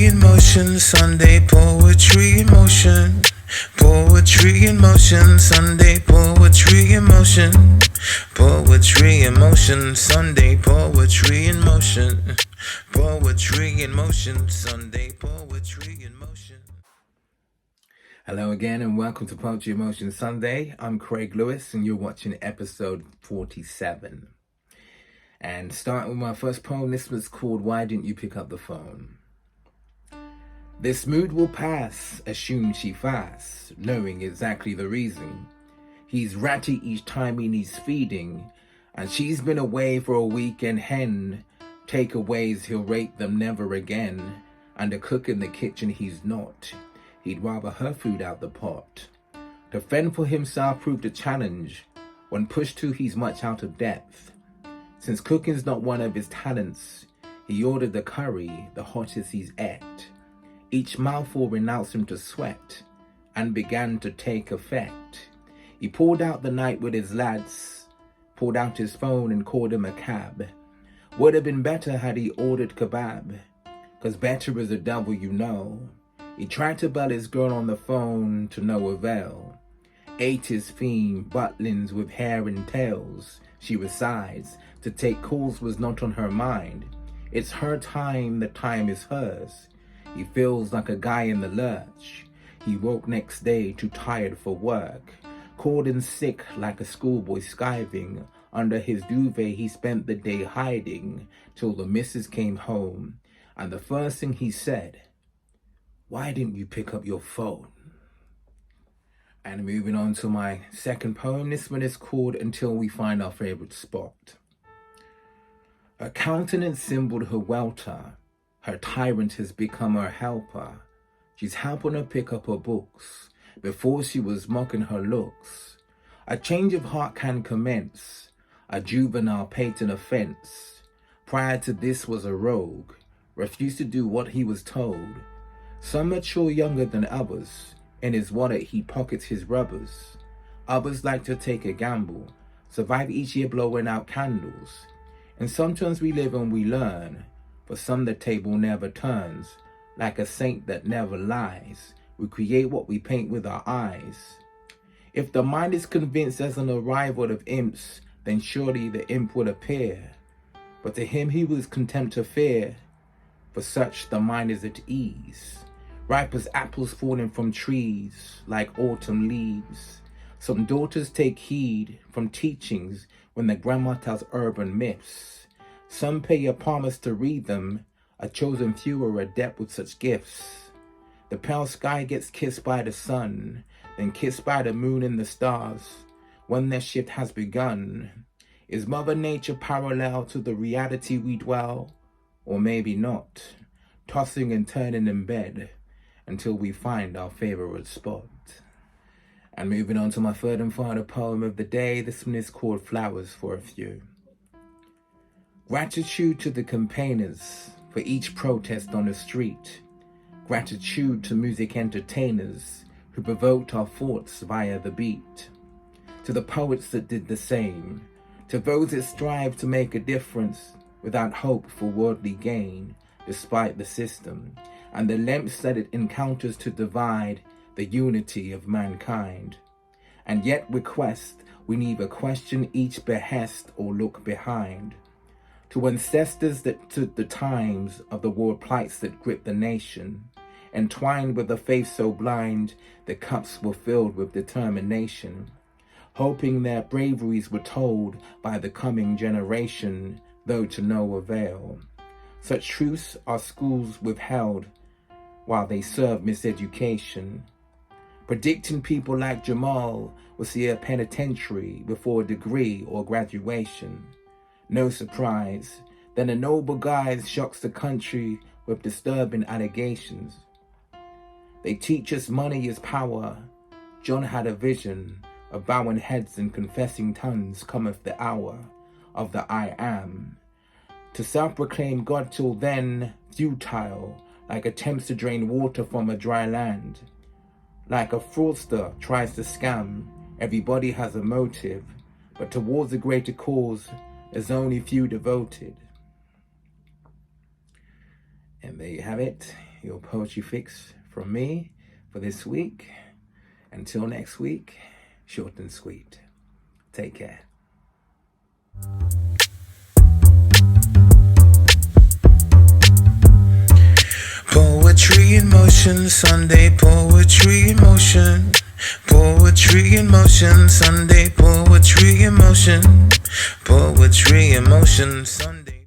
Poetry in motion, Sunday poetry in motion. Poetry in motion, Sunday poetry in motion. Poetry in motion, Sunday poetry in motion. Poetry in motion, Sunday poetry in motion. Hello again and welcome to Poetry in Motion Sunday. I'm Craig Lewis and you're watching episode 47. And starting with my first poem, this was called Why Didn't You Pick Up the Phone? This mood will pass, assume she fasts, knowing exactly the reason. He's ratty each time he needs feeding, and she's been away for a weekend hen. Takeaways, he'll rate them never again, and a cook in the kitchen he's not. He'd rather her food out the pot. To fend for himself proved a challenge. When pushed to, he's much out of depth. Since cooking's not one of his talents, he ordered the curry, the hottest he's ate. Each mouthful renounced him to sweat, and began to take effect. He poured out the night with his lads, pulled out his phone and called him a cab. Would have been better had he ordered kebab, 'cause better is the devil you know. He tried to bell his girl on the phone to no avail. Ate his fiend, butlins with hair and tails. She resides, to take calls was not on her mind. It's her time, the time is hers. He feels like a guy in the lurch. He woke next day too tired for work. Called in sick like a schoolboy skiving. Under his duvet he spent the day hiding till the missus came home. And the first thing he said, "Why didn't you pick up your phone?" And moving on to my second poem, this one is called Until We Find Our Favorite Spot. Her countenance symboled her welter. Her tyrant has become her helper. She's helping her pick up her books. Before she was mocking her looks. A change of heart can commence. A juvenile paid an offense. Prior to this was a rogue. Refused to do what he was told. Some mature younger than others. In his wallet he pockets his rubbers. Others like to take a gamble. Survive each year blowing out candles. And sometimes we live and we learn. For some the table never turns. Like a saint that never lies. We create what we paint with our eyes. If the mind is convinced there's an arrival of imps, then surely the imp would appear. But to him he was content to fear. For such the mind is at ease. Ripe as apples falling from trees, like autumn leaves. Some daughters take heed from teachings when the grandma tells urban myths. Some pay a promise to read them, a chosen few are adept with such gifts. The pale sky gets kissed by the sun, then kissed by the moon and the stars. When their shift has begun, is Mother Nature parallel to the reality we dwell? Or maybe not, tossing and turning in bed until we find our favorite spot. And moving on to my third and final poem of the day, this one is called Flowers for a Few. Gratitude to the campaigners for each protest on the street. Gratitude to music entertainers who provoked our thoughts via the beat. To the poets that did the same. To those that strive to make a difference without hope for worldly gain, despite the system. And the lengths that it encounters to divide the unity of mankind. And yet request we neither question each behest or look behind. To ancestors that took the times of the war plights that gripped the nation, entwined with a faith so blind, the cups were filled with determination, hoping their braveries were told by the coming generation, though to no avail. Such truths our schools withheld while they served miseducation, predicting people like Jamal will see a penitentiary before a degree or graduation. No surprise, then a noble guise shocks the country with disturbing allegations. They teach us money is power. John had a vision of bowing heads and confessing tongues cometh the hour of the I am. To self-proclaim God till then, futile, like attempts to drain water from a dry land. Like a fraudster tries to scam, everybody has a motive, but towards a greater cause, there's only few devoted. And there you have it. your poetry fix from me for this week. Until next week, short and sweet. Take care. Poetry in motion, Sunday poetry in motion. Poetry in motion, Sunday poetry in motion. Poetry in motion, Sunday.